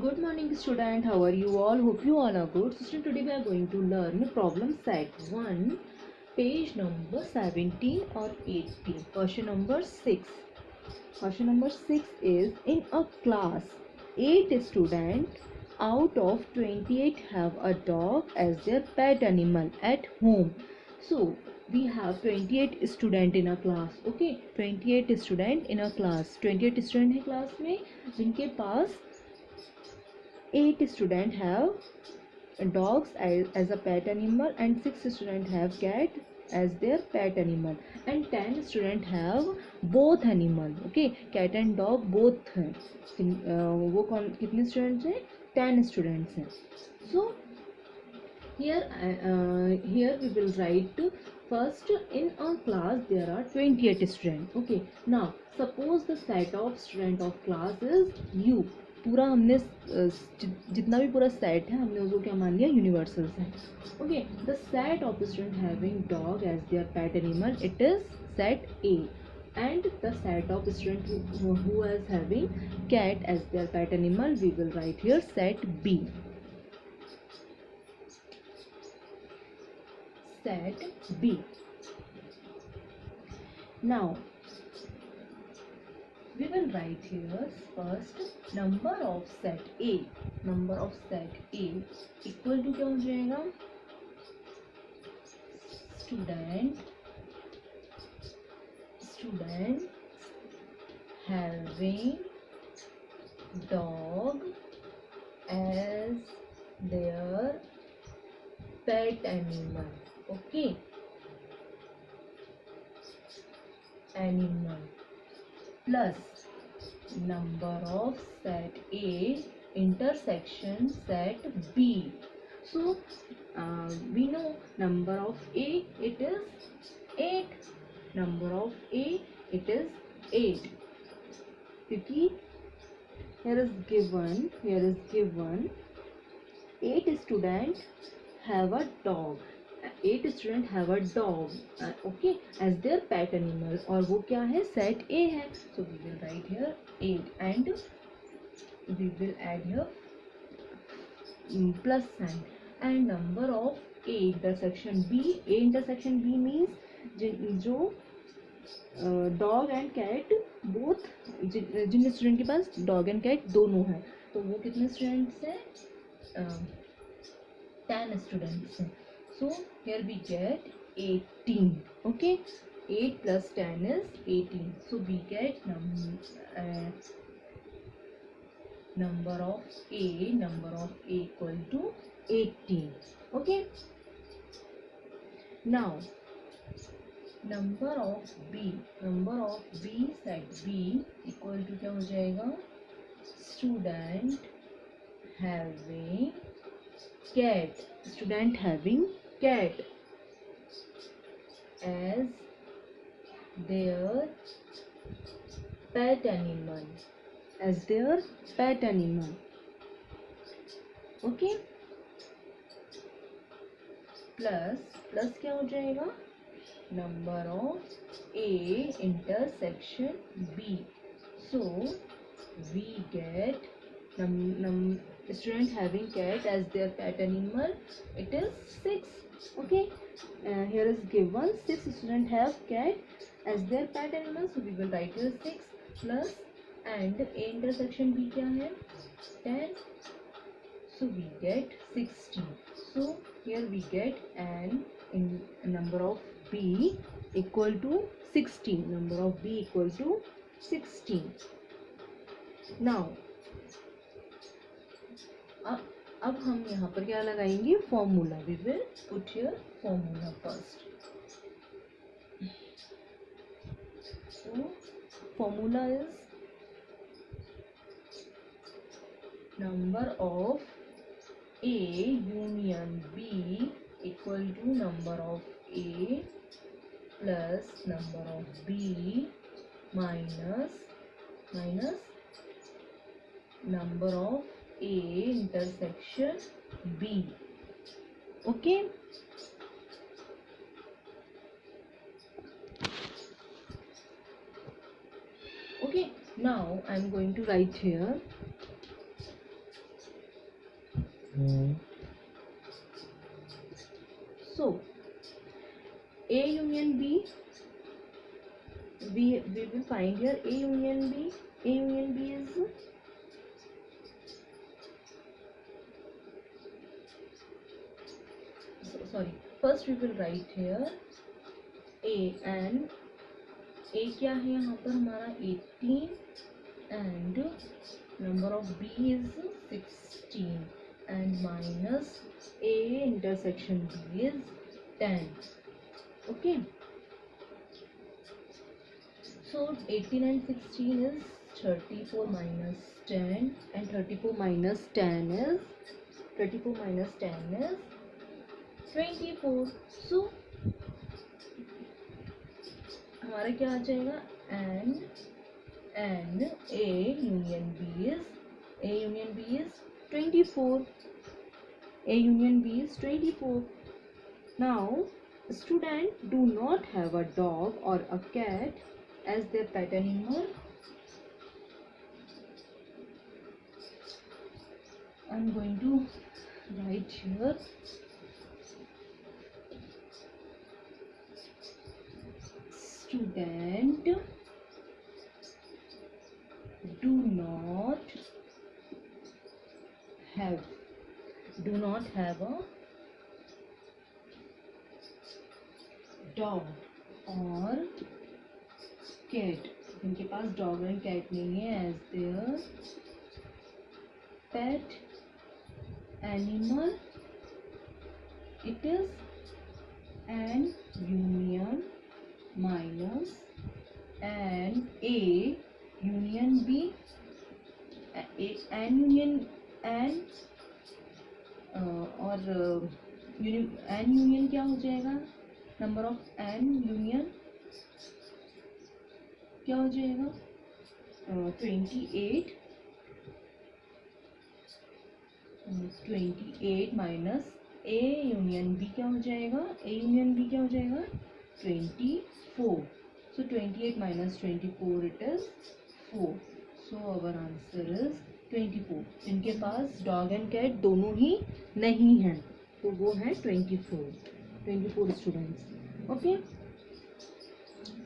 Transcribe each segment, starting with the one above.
Good morning student, how are you all? Hope you all are good. So student, today we are going to learn problem set 1, page number 17 or 18. Question number 6. Question number 6 is, in a class, 8 students out of 28 have a dog as their pet animal at home. So we have 28 student in a class. Okay, 28 student in a class. 28 student है class में जिनके पास 8 students have dogs as a pet animal and 6 students have cat as their pet animal and 10 students have both animal. Okay, cat and dog both हैं. वो कौन कितने students हैं? 10 students हैं. So here we will write first, in a class there are 28 students. Okay, now suppose the set of student of class is u. पूरा हमने जितना भी पूरा सेट है हमने उसको क्या मान लिया, यूनिवर्सल्स है. Okay, the set of student having dog as their pet animal, it is set A, and the set of student who is having cat as their pet animal, we will write here set B. Set B. Now we will write here first number of set A. Number of set A equal to क्या हो जाएगा, student having dog as their pet animal. Okay, animal plus number of set A intersection set B. So we know number of A, it is 8. Number of A, it is 8. क्योंकि here is given 8 students have a dog. 8 students have a dog, okay, as their pet animal, और वो क्या है, set A है. So we will write here 8 and we will add here plus sign and number of A intersection B. A intersection B means जो dog and cat both, जिन student के पास dog and cat दोनों है, तो वो कितने स्टूडेंट्स हैं, 10 स्टूडेंट्स हैं. So here we get 18. Okay, 8 plus 10 is 18. So we get number of A equal to 18. Okay, now number of B set B equal to क्या हो जाएगा, student having cat as their pet animal. Okay, plus क्या हो जाएगा, number of A intersection B. So we get student having cat as their pet animal, it is 6. Okay, here is given 6 students have cat as their pet animal, so we will write here 6 plus and A intersection B क्या है, 10. So we get 16. So here we get an in number of B equal to 16. Number of B equal to 16. Now अब हम यहाँ पर क्या लगाएंगे, formula. We will put here formula first. So formula is number of A union B equal to number of A plus number of B minus number of A intersection B. Okay, now I am going to write here So A union B, we will find here A union B. A union B is sorry, first we will write here A, and A क्या है यहाँ पर हमारा 18 and number of B is 16 and minus A intersection B is 10. Okay, so 18 and 16 is 34 minus 10 and 34 minus 10 is 24. So हमारा क्या आ जाएगा and A union B is 24. A union B is 24. Now student do not have a dog or a cat as their pet animal. I'm going to write here student do not have a dog or cat. इनके पास dog and cat नहीं है as their pet animal. It is an union minus an A union B. An union an और an union क्या हो जाएगा? Number of N union क्या हो जाएगा? 28 माइनस ए यूनियन बी क्या हो जाएगा? ए यूनियन बी क्या हो जाएगा? 24. So 28 minus 24 it is 4. So our answer is 24. इनके पास डॉग एंड कैट दोनों ही नहीं हैं, तो वो है 24 students. Okay,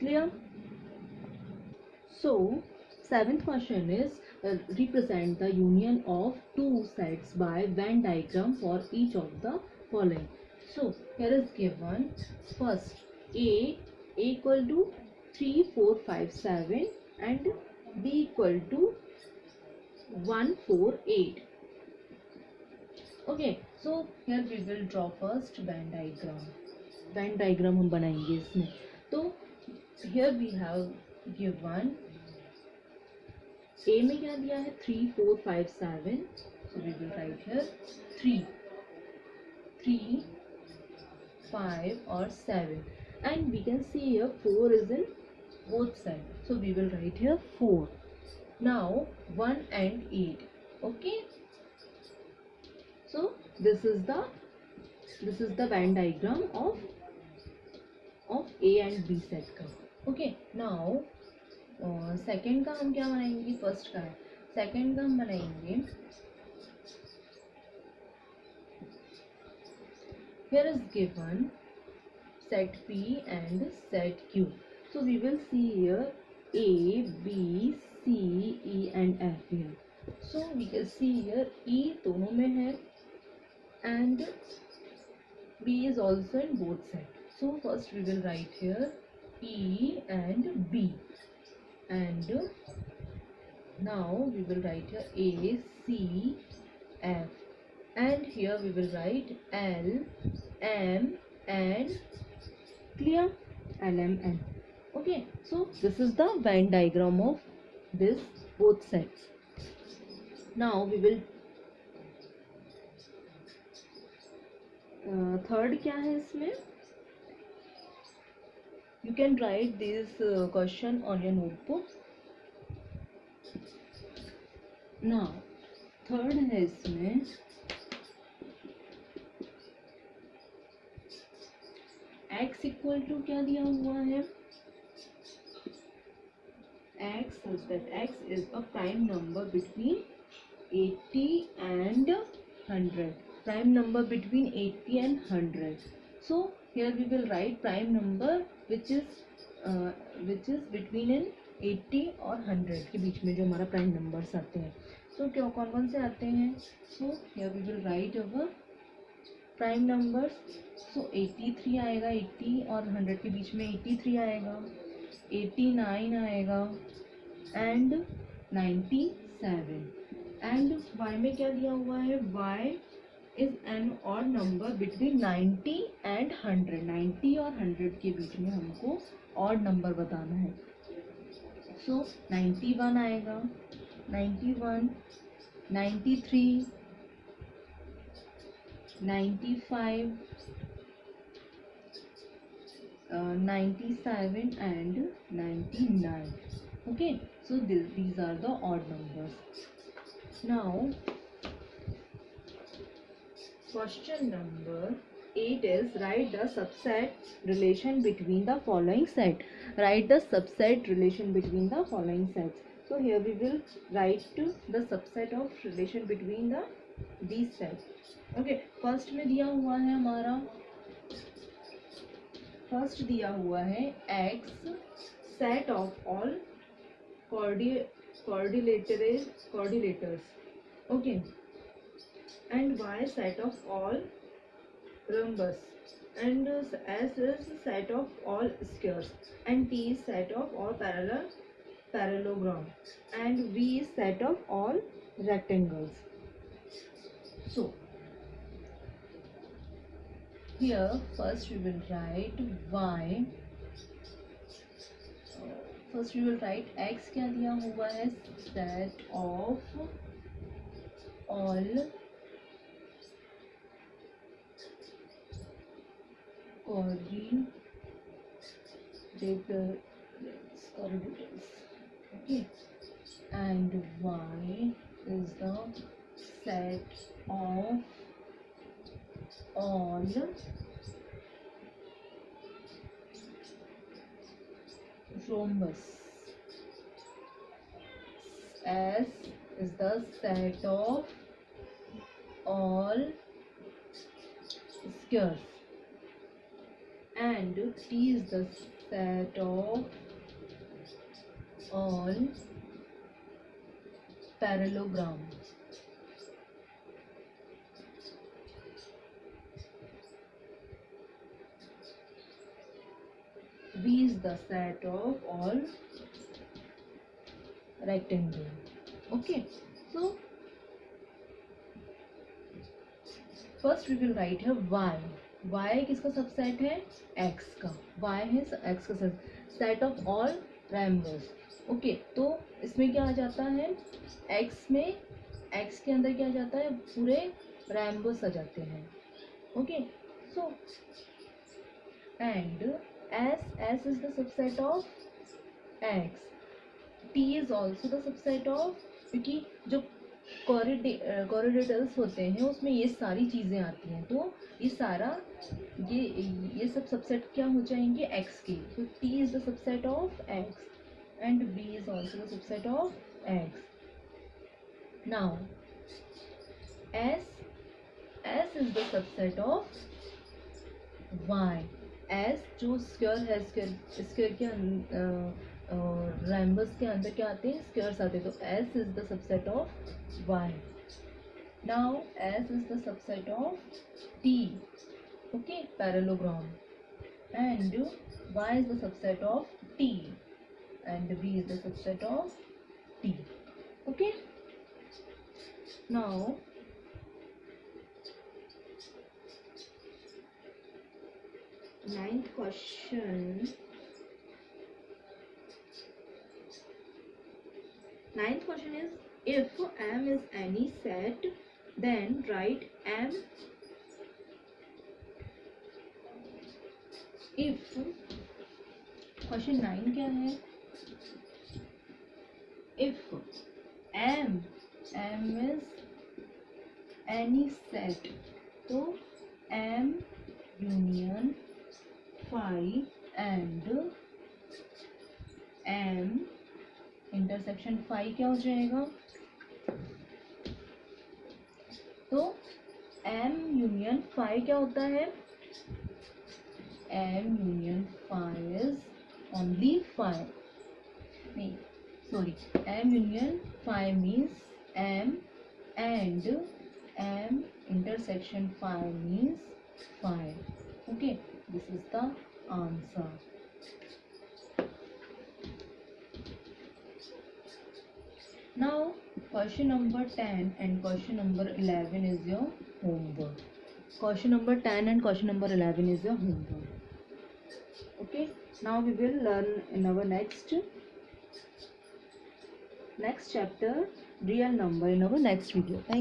clear? So 7th question is represent the union of two sets by Venn diagram for each of the following. So here is given first A equal to 3, 4, 5, 7 and B equal to 1, 4, 8. Okay, so here we will draw first Venn diagram. Venn diagram हम बनाएंगे इसमें. तो here we have given A में क्या दिया है? 3, 4, 5, 7. So we will write here 3, 5 or 7. And we can see here 4 is in both sides. So we will write here 4. Now 1 and 8. Okay. So this is the Venn diagram of A and B set का. Okay. Now second का हम क्या बनाएंगे? First का है. Second का हम बनाएंगे here is given set P and set Q. So we will see here A, B, C, E and F here. So we can see here E दोनों में है and B is also in both sides. So first we will write here E and B. And now we will write here A, C, F, and here we will write L, M, N. Clear? L, M, N. Okay, so this is the Venn diagram of this both sets. Now we will third क्या है इसमें? You can write this question on your notebook. Now third है इसमें x equal to क्या दिया हुआ है? x such that x is a prime number between 80 and 100. Prime number between 80 and 100. So here we will write prime number which is between in 80 और 100 के बीच में जो हमारा प्राइम नंबर्स आते हैं. So क्या कौन से आते हैं? So here we will write our prime numbers. So 83 आएगा, 80 और 100 के बीच में 83 आएगा, 89 आएगा एंड 97. एंड y में क्या दिया हुआ है? y is an odd number between 90 and 100. 90 और 100 के बीच में हमको ऑड नंबर बताना है. सो 91 आएगा, 91, 93, 95, 97 and 99. Okay, so these are the odd numbers. Now question number 8 is write the subset relation between the following set. Write the subset relation between the following sets. So here we will write the subset of relation between these sets. Okay, first में दिया हुआ है हमारा, first दिया हुआ है X set of all coordinators. Okay, and Y set of all rhombus, and S is set of all squares, and T is set of all parallelogram, and V is set of all rectangles. So here first we will write y. First we will write x. क्या दिया हुआ है? Set of all coordinates. Okay, and y is the set of all rhombus. S is the set of all squares, and T is the set of all parallelogram. V is the set of all rectangle. Okay, so first we will write here y. y किसका subset है? x का. y है x का set of all रैम्बस. Okay, तो इसमें क्या आ जाता है? x में x के अंदर क्या आ जाता है? पूरे रैम्बस आ जाते हैं. Okay, so and S is the subset of X. T is also the subset of, क्योंकि जो कोऑर्डिनेटर्स होते हैं उसमें ये सारी चीज़ें आती हैं, तो ये सारा ये सब सबसेट क्या हो जाएंगे? X के. तो T is the subset of X and B is also the subset of X. Now S is the subset of Y. S जो स्क्वायर है, स्क्वायर के रैम्बस के अंदर क्या आते हैं? स्क्वायर्स आते हैं. तो S is the subset of Y. Now S is the subset of T. Okay, parallelogram. And Y is the subset of T and B is the subset of T. Okay, now ninth question. Ninth question is, if M is any set, then write M. If question 9 क्या है? If M is any set, तो M union phi and M intersection phi क्या हो जाएगा? तो M union phi क्या होता है? M union phi is only phi, नहीं sorry, M union phi means M and M intersection phi means phi. Okay, this is the answer. Now question number 10 and question number 11 is your homework. Question number 10 and question number 11 is your homework. Okay, now we will learn in our next chapter real number in our next video. Thank you.